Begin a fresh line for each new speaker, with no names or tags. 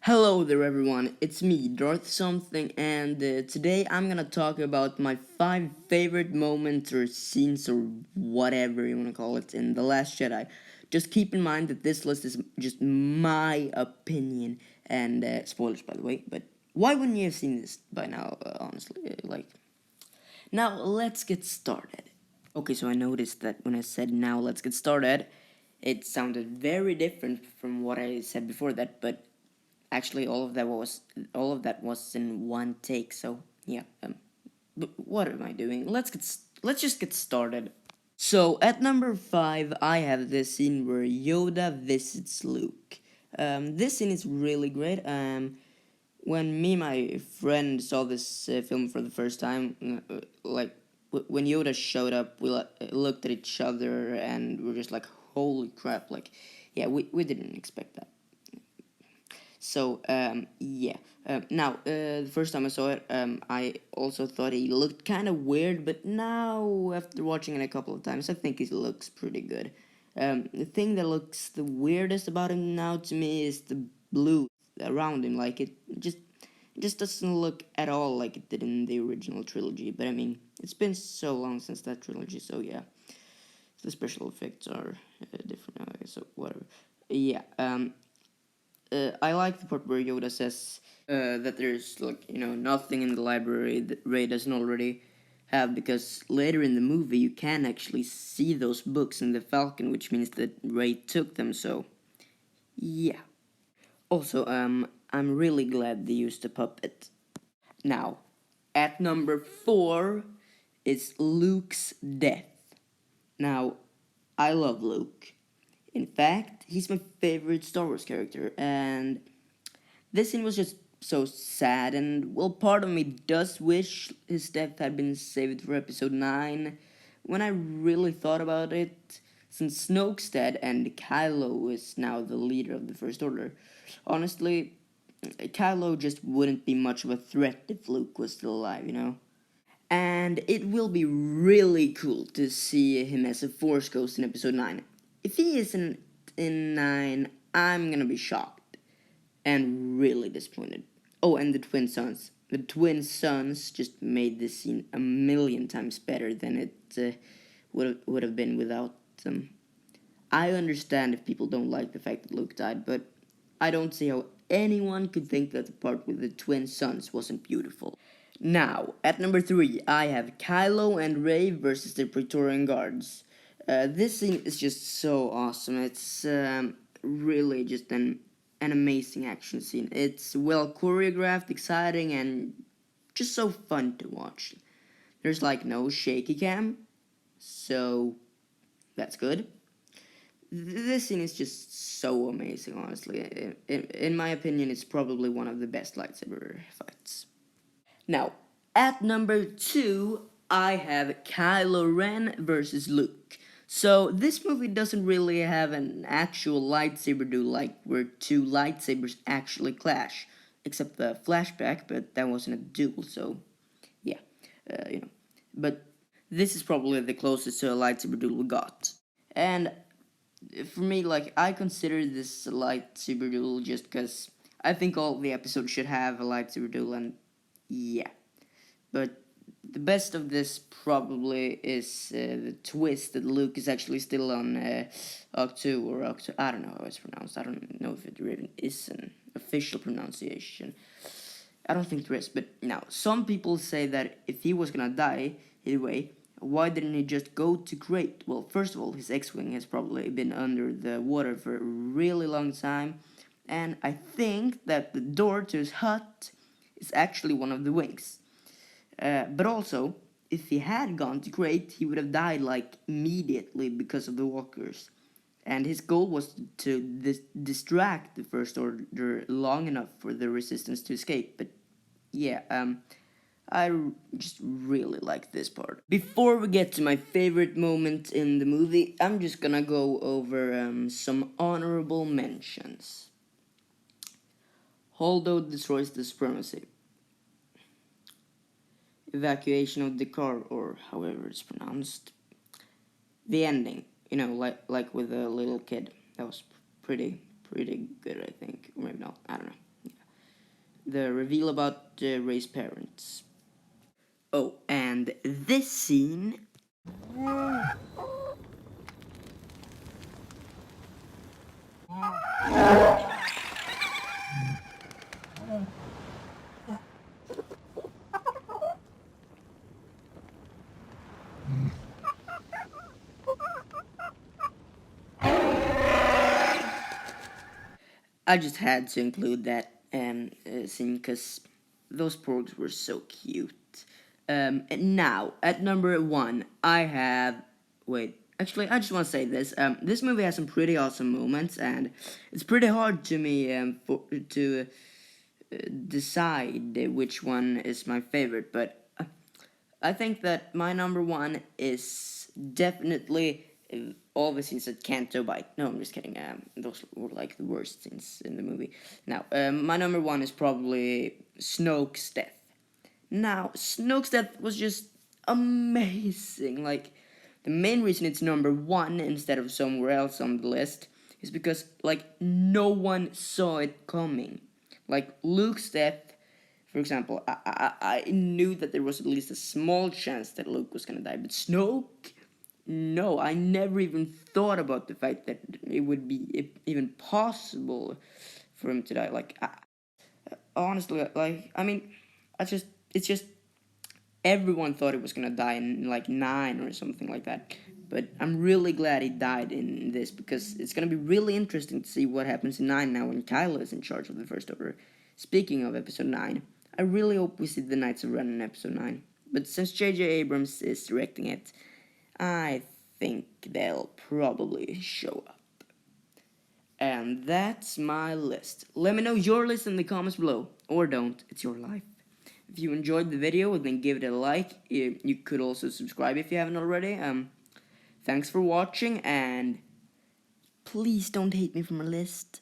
Hello there, everyone. It's me, Darth Something, and today I'm gonna talk about my 5 favorite moments or scenes or whatever you wanna call it in The Last Jedi. Just keep in mind that this list is just my opinion, and spoilers, by the way. But why wouldn't you have seen this by now? Honestly, now let's get started. Okay, so I noticed that when I said now let's get started, it sounded very different from what I said before that, but actually all of that was in one take. So yeah, but what am I doing? Let's just get started. So at number 5, I have this scene where Yoda visits Luke. This scene is really great. When me and my friend saw this film for the first time, when Yoda showed up, we looked at each other and we were just like, "Holy crap!" Like, yeah, we didn't expect that. So yeah. Now the first time I saw it, I also thought he looked kind of weird, but now after watching it a couple of times, I think he looks pretty good. The thing that looks the weirdest about him now to me is the blue around him. Like it just doesn't look at all like it did in the original trilogy. But I mean, it's been so long since that trilogy, so yeah, the special effects are different now. So whatever. Yeah. I like the part where Yoda says that there's nothing in the library that Rey doesn't already have, because later in the movie you can actually see those books in the Falcon, which means that Rey took them. So yeah. Also, I'm really glad they used a puppet. Now, at number 4 is Luke's death. Now, I love Luke. In fact, he's my favorite Star Wars character, and this scene was just so sad, and well, part of me does wish his death had been saved for episode 9. When I really thought about it, since Snoke's dead and Kylo is now the leader of the First Order, honestly, Kylo just wouldn't be much of a threat if Luke was still alive. And it will be really cool to see him as a Force Ghost in episode 9. If he isn't in 9, I'm gonna be shocked and really disappointed. Oh, and the twin sons. The twin sons just made this scene a million times better than it would have been without them. I understand if people don't like the fact that Luke died, but I don't see how anyone could think that the part with the twin sons wasn't beautiful. Now, at number 3, I have Kylo and Rey versus the Praetorian Guards. This scene is just so awesome. It's really just an amazing action scene. It's well choreographed, exciting, and just so fun to watch. There's like no shaky cam, so that's good. This scene is just so amazing, honestly. In my opinion, it's probably one of the best lightsaber fights. Now, at number 2, I have Kylo Ren versus Luke. So, this movie doesn't really have an actual lightsaber duel like where two lightsabers actually clash, except the flashback, but that wasn't a duel, so yeah, you know. But this is probably the closest to a lightsaber duel we got. And for me, like, I consider this a lightsaber duel just because I think all the episodes should have a lightsaber duel, and yeah. But the best of this probably is the twist that Luke is actually still on Octu or Octu. I don't know how it's pronounced. I don't know if it even is an official pronunciation. I don't think there is. But now, some people say that if he was gonna die anyway, why didn't he just go to Crate? Well, first of all, his X-wing has probably been under the water for a really long time, and I think that the door to his hut is actually one of the wings. But also, if he had gone to Crate, he would have died like immediately because of the walkers. And his goal was to distract the First Order long enough for the Resistance to escape. But yeah, just really like this part. Before we get to my favorite moment in the movie, I'm just gonna go over some honorable mentions. Holdo destroys the supremacy. Evacuation of the car, or however it's pronounced. The ending, like with the little kid, that was pretty good, I think. Or maybe not, I don't know. the reveal about Rey's parents. Oh, and this scene. I just had to include that scene because those porgs were so cute. And now, at number one, I have. Wait, actually, I just want to say this. This movie has some pretty awesome moments, and it's pretty hard to me to decide which one is my favorite, but I think that my number one is definitely all the scenes at Canto Bite. No, I'm just kidding. Those were like the worst scenes in the movie. Now, my number one is probably Snoke's death. Now, Snoke's death was just amazing. Like, the main reason it's number one instead of somewhere else on the list is because, like, no one saw it coming. Like, Luke's death, for example, I knew that there was at least a small chance that Luke was gonna die, but Snoke, no, I never even thought about the fact that it would be even possible for him to die. Like, honestly, like, I mean, it's just everyone thought he was gonna die in like 9 or something like that. But I'm really glad he died in this because it's gonna be really interesting to see what happens in 9 now when Kylo is in charge of the First Order. Speaking of Episode 9, I really hope we see the Knights of Ren in Episode 9. But since J.J. Abrams is directing it, I think they'll probably show up. And that's my list. Let me know your list in the comments below. Or don't, it's your life. If you enjoyed the video, then give it a like. You could also subscribe if you haven't already. Thanks for watching, and please don't hate me for my list.